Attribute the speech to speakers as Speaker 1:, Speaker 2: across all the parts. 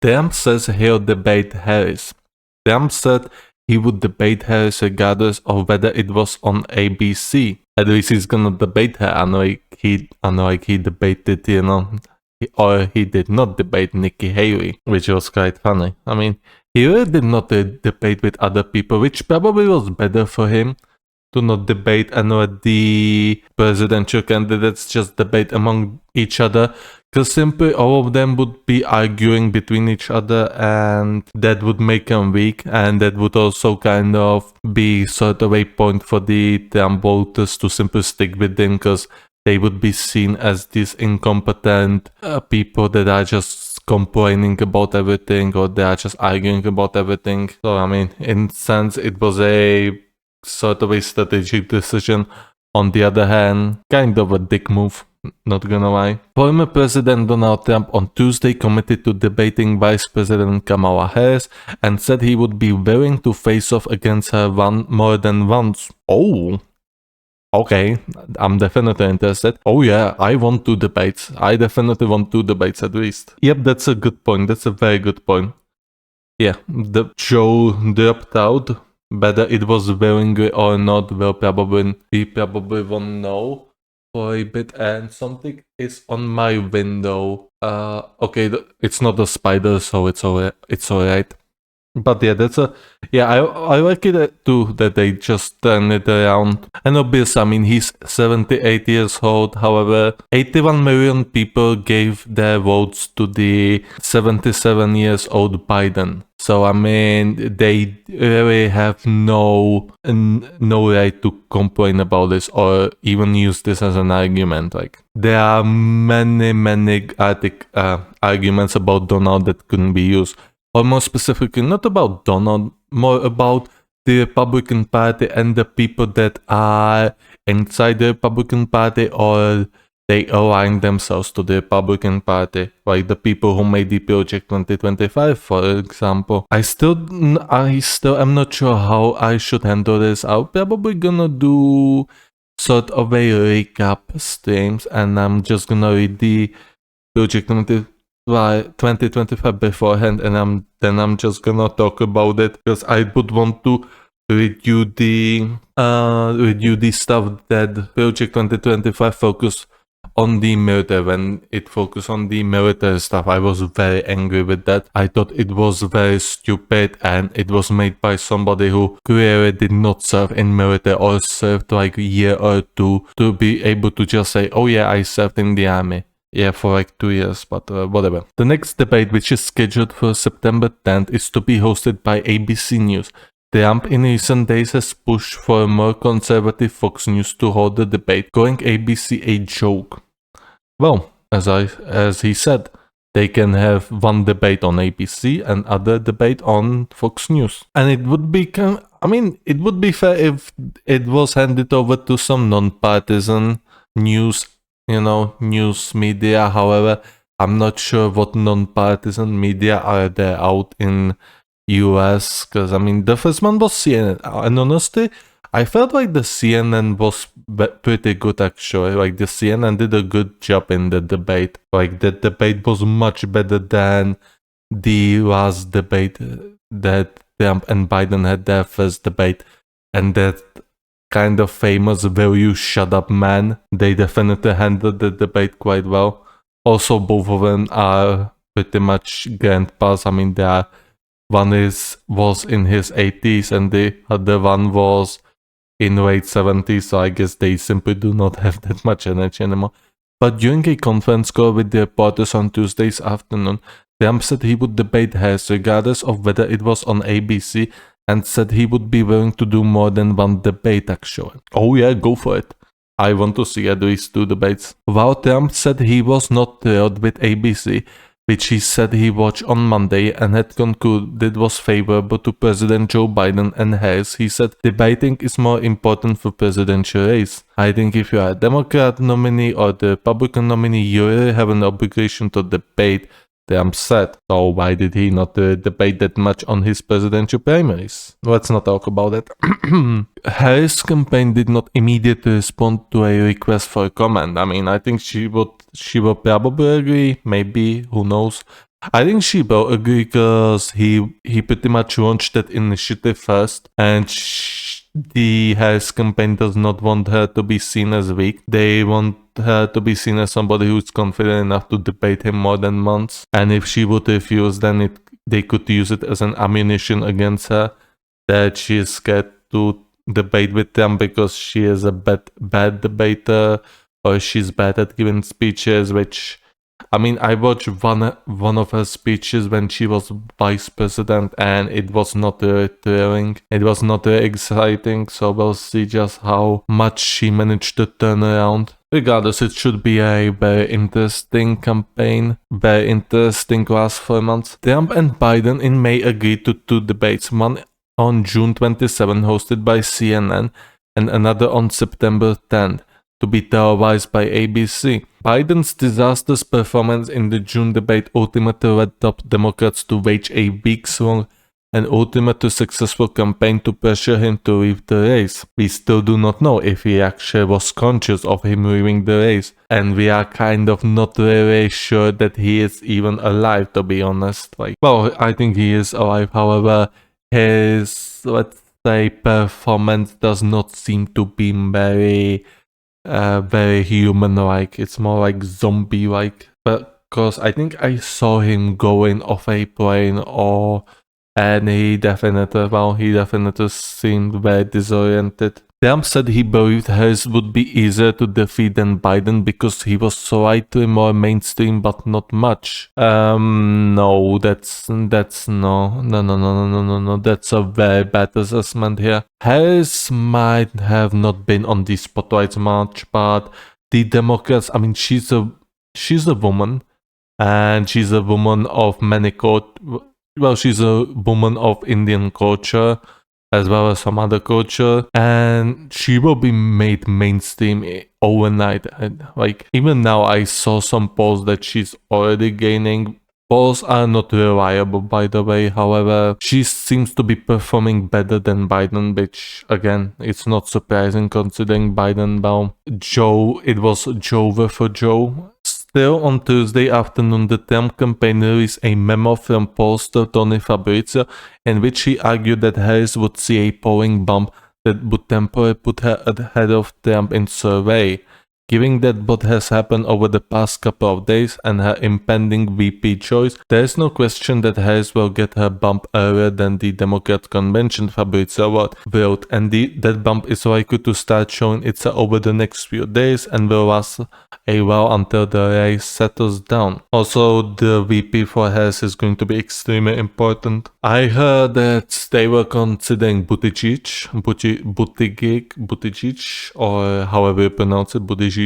Speaker 1: Trump says he'll debate Harris. Trump said he would debate Harris regardless of whether it was on ABC. At least he's gonna debate her, unlike he debated, or he did not debate Nikki Haley, which was quite funny. I mean, he really did not debate with other people, which probably was better for him to not debate and let the presidential candidates just debate among each other, because simply all of them would be arguing between each other, and that would make them weak, and that would also kind of be sort of a point for the Trump voters to simply stick with him, because they would be seen as these incompetent people that are just complaining about everything, or they are just arguing about everything. So I mean, in a sense, it was a sort of a strategic decision. On the other hand, kind of a dick move, not gonna lie. Former President Donald Trump on Tuesday committed to debating Vice President Kamala Harris and said he would be willing to face off against her more than once. Oh, okay, I'm definitely interested. Oh yeah, I want 2 debates. I definitely want 2 debates at least. Yep, that's a good point. That's a very good point. Yeah, the show dropped out. Whether it was willingly or not, we probably won't know for a bit. And something is on my window. Okay, it's not a spider, so it's alright. But yeah, I like it too that they just turn it around. And obviously, I mean, he's 78 years old. However, 81 million people gave their votes to the 77 years old Biden. So I mean, they really have no right to complain about this or even use this as an argument. Like, there are many arguments about Donald that couldn't be used. Or more specifically, not about Donald, more about the Republican Party and the people that are inside the Republican Party, or they align themselves to the Republican Party, like the people who made the Project 2025, for example. I still am not sure how I should handle this. I'm probably gonna do sort of a recap streams, and I'm just gonna read the Project 2025 beforehand, and I'm just gonna talk about it, because I would want to read you the stuff that Project 2025 focused on the military. When it focused on the military stuff, I was very angry with that. I thought it was very stupid, and it was made by somebody who clearly did not serve in military or served like a year or 2 to be able to just say, oh yeah, I served in the army. Yeah, for like 2 years, but whatever. The next debate, which is scheduled for September 10th, is to be hosted by ABC News. Trump in recent days has pushed for a more conservative Fox News to hold the debate, calling ABC a joke. Well, as he said, they can have one debate on ABC and other debate on Fox News. And it would be it would be fair if it was handed over to some non-partisan news media. However, I'm not sure what non-partisan media are there out in US, because I mean, the first one was CNN, and honestly, I felt like the CNN was pretty good actually. Like, the CNN did a good job in the debate. Like, the debate was much better than the last debate that Trump and Biden had, their first debate, and that kind of famous "will you shut up, man." They definitely handled the debate quite well. Also, both of them are pretty much grandpas. I mean, one was in his 80s and the other one was in late 70s, so I guess they simply do not have that much energy anymore. But during a conference call with the reporters on Tuesday's afternoon, Trump said he would debate Harris regardless of whether it was on ABC, and said he would be willing to do more than one debate actually. Oh yeah, go for it. I want to see at least 2 debates. While Trump said he was not thrilled with ABC, which he said he watched on Monday and had concluded was favorable to President Joe Biden and Harris, he said debating is more important for presidential race. I think if you are a Democrat nominee or the Republican nominee, you really have an obligation to debate, Trump said. So why did he not debate that much on his presidential primaries? Let's not talk about it. Harris' campaign did not immediately respond to a request for comment. I mean, I think she will probably agree, maybe, who knows. I think she will agree because he pretty much launched that initiative first, and the Harris campaign does not want her to be seen as weak. They want her to be seen as somebody who's confident enough to debate him more than once. And if she would refuse, then they could use it as an ammunition against her that she is scared to debate with them because she is a bad debater or she's bad at giving speeches, which I mean, I watched one of her speeches when she was vice president, and it was not really thrilling. It was not really exciting, so we'll see just how much she managed to turn around. Regardless, it should be a very interesting campaign, very interesting last 4 months. Trump and Biden in May agreed to 2 debates, one on June 27 hosted by CNN and another on September 10th to be televised by ABC. Biden's disastrous performance in the June debate ultimately led top Democrats to wage a weeks-long and ultimately successful campaign to pressure him to leave the race. We still do not know if he actually was conscious of him leaving the race, and we are kind of not really sure that he is even alive, to be honest. Well, I think he is alive, however, his, let's say, performance does not seem to be very human-like. It's more like zombie-like. Because I think I saw him going off a plane and he definitely seemed very disoriented. Trump said he believed Harris would be easier to defeat than Biden because he was slightly more mainstream but not much. No, that's no. That's a very bad assessment here. Harris might have not been on the spotlight much, but the Democrats, I mean, she's a woman, and she's a woman of many she's a woman of Indian culture as well as some other culture, and she will be made mainstream overnight. And even now I saw some polls that she's already gaining. Polls are not reliable, by the way, however, she seems to be performing better than Biden, which again, it's not surprising considering Biden now. It was Joe for Joe. Still, on Tuesday afternoon, the Trump campaign released a memo from pollster Tony Fabrizio in which he argued that Harris would see a polling bump that would temporarily put her ahead of Trump in survey. Given that what has happened over the past couple of days and her impending VP choice, there is no question that Harris will get her bump earlier than the Democrat convention, Fabrizio wrote, and that bump is likely to start showing itself over the next few days and will last a while until the race settles down. Also, the VP for Harris is going to be extremely important. I heard that they were considering Buttigieg, or however you pronounce it, Buttigieg,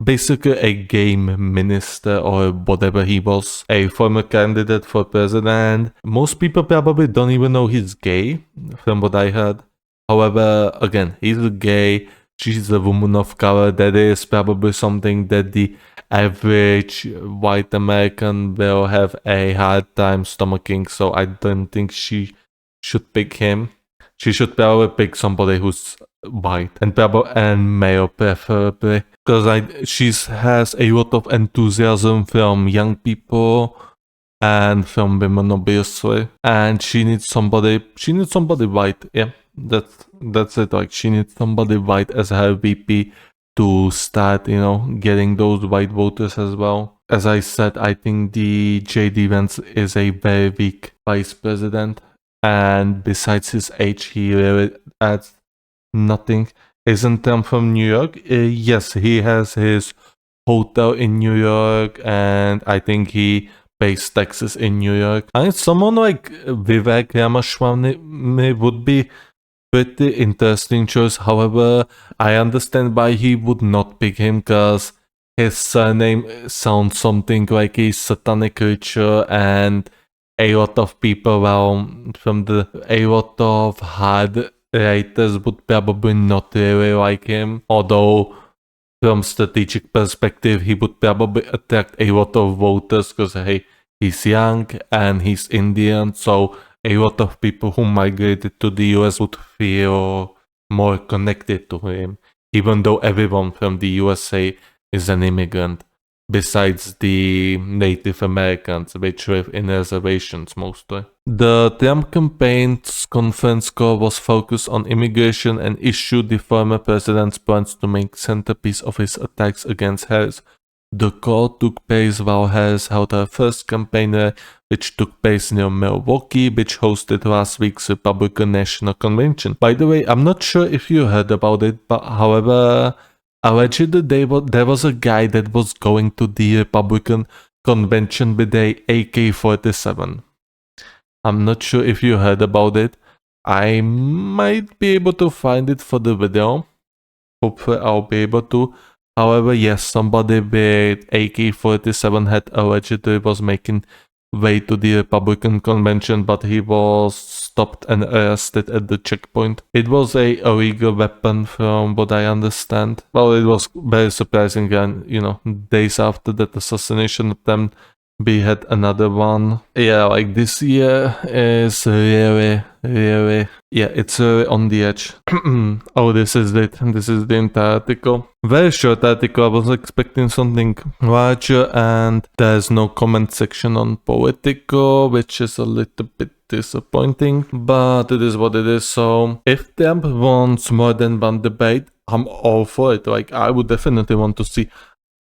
Speaker 1: basically a game minister or whatever he was, a former candidate for president. Most people probably don't even know he's gay, from what I heard. However, again, he's gay, she's a woman of color. That is probably something that the average white American will have a hard time stomaching, so I don't think she should pick him. She should probably pick somebody who's white and male preferably, because she has a lot of enthusiasm from young people and from women obviously, and she needs somebody white. Yeah, that's it. She needs somebody white as her VP to start, getting those white voters as well. As I said, I think the JD Vance is a very weak vice president, and besides his age, he really adds nothing. Isn't Trump from New York? Yes, he has his hotel in New York, and I think he pays taxes in New York. And someone like Vivek Ramaswamy would be pretty interesting choice. However, I understand why he would not pick him, because his surname sounds something like a satanic ritual, and a lot of people, a lot of hard writers would probably not really like him, although from strategic perspective he would probably attract a lot of voters because hey, he's young and he's Indian, so a lot of people who migrated to the US would feel more connected to him, even though everyone from the USA is an immigrant. besides the Native Americans, which live in reservations mostly. The Trump campaign's conference call was focused on immigration and issued the former president's plans to make centerpiece of his attacks against Harris. The call took place while Harris held her first campaign rally, which took place near Milwaukee, which hosted last week's Republican National Convention. By the way, I'm not sure if you heard about it, but however, allegedly there was a guy that was going to the Republican Convention with a AK-47. I'm not sure if you heard about it. I might be able to find it for the video. Hopefully I'll be able to. However, yes, somebody with AK-47 had allegedly was making way to the Republican Convention, but he was stopped and arrested at the checkpoint. It was a illegal weapon from what I understand. Well, it was very surprising, and days after that assassination attempt, we had another one. Yeah, like this year is really, yeah, it's really on the edge. Oh, this is it. This is the entire article. Very short article. I was expecting something larger, and there's no comment section on Politico, which is a little bit disappointing, but it is what it is. So if Trump wants more than one debate, I'm all for it. Like, I would definitely want to see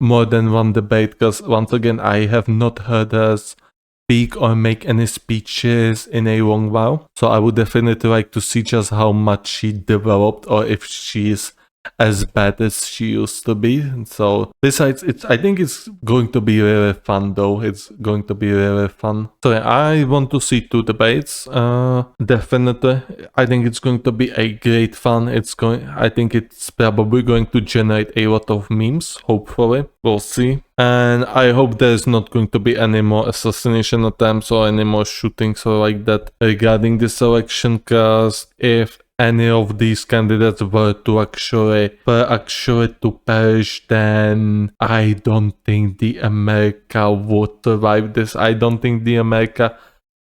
Speaker 1: more than one debate, because once again, I have not heard her speak or make any speeches in a long while. So I would definitely like to see just how much she developed, or if she is as bad as she used to be. So besides, I think it's going to be really fun though. It's going to be really fun. So yeah, I want to see 2 debates. Definitely. I think it's going to be a great fun. I think it's probably going to generate a lot of memes, hopefully. We'll see. And I hope there's not going to be any more assassination attempts or any more shootings or like that regarding this election, because if any of these candidates were to actually to perish, then I don't think the America would survive this. I don't think the America,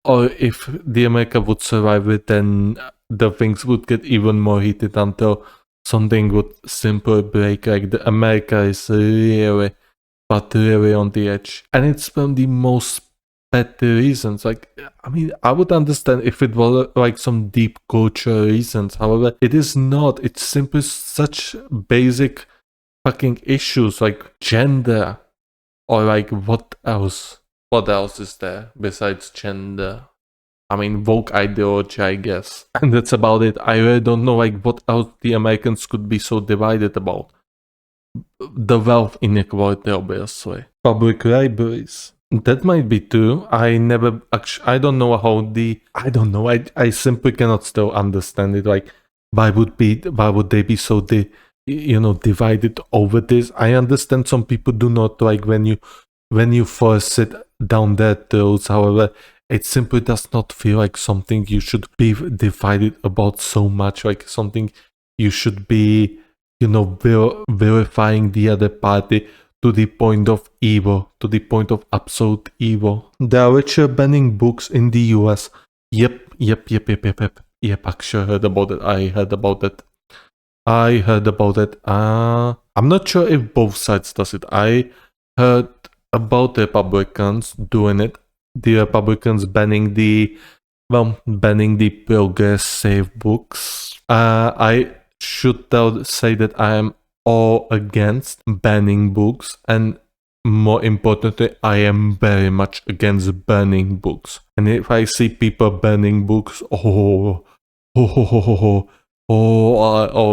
Speaker 1: or if the America would survive it, then the things would get even more heated until something would simply break. Like, the America is really, but really on the edge. And it's from the most petty reasons. Like, I mean, I would understand if it was like some deep cultural reasons. However, it is not. It's simply such basic fucking issues like gender, or like what else? What else is there besides gender? I mean, woke ideology, I guess. And that's about it. I really don't know like what else the Americans could be so divided about. The wealth inequality, obviously. Public libraries. That might be true. I don't know I simply cannot still understand it. Like, why would they be so divided over this? I understand some people do not like when you force it down their throats. However, it simply does not feel like something you should be divided about so much. Like something you should be, vilifying the other party to the point of evil, to the point of absolute evil. They are actually banning books in the US. Yep, actually heard about it. I heard about it. I'm not sure if both sides does it. I heard about the Republicans doing it. The Republicans banning the progressive books. I should say that I am all against banning books, and more importantly, I am very much against burning books. And if I see people burning books, oh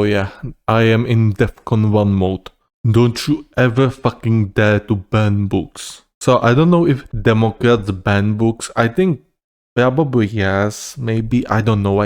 Speaker 1: yeah, I am in DEFCON 1 mode. Don't you ever fucking dare to burn books. So I don't know if Democrats ban books. I think probably yes, maybe. I don't know.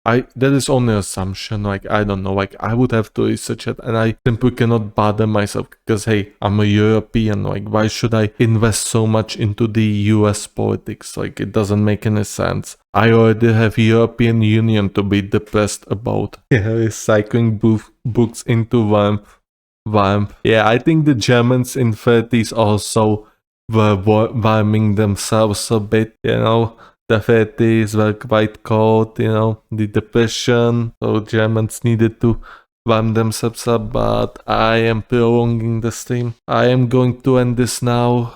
Speaker 1: That is only an assumption. I don't know. I would have to research it, and I simply cannot bother myself because, hey, I'm a European. Why should I invest so much into the US politics? It doesn't make any sense. I already have European Union to be depressed about. Yeah, recycling books into warmth. Yeah, I think the Germans in 30s also were warming themselves a bit, The 30s were quite cold, the depression, so Germans needed to warm themselves up, but I am prolonging the stream. I am going to end this now.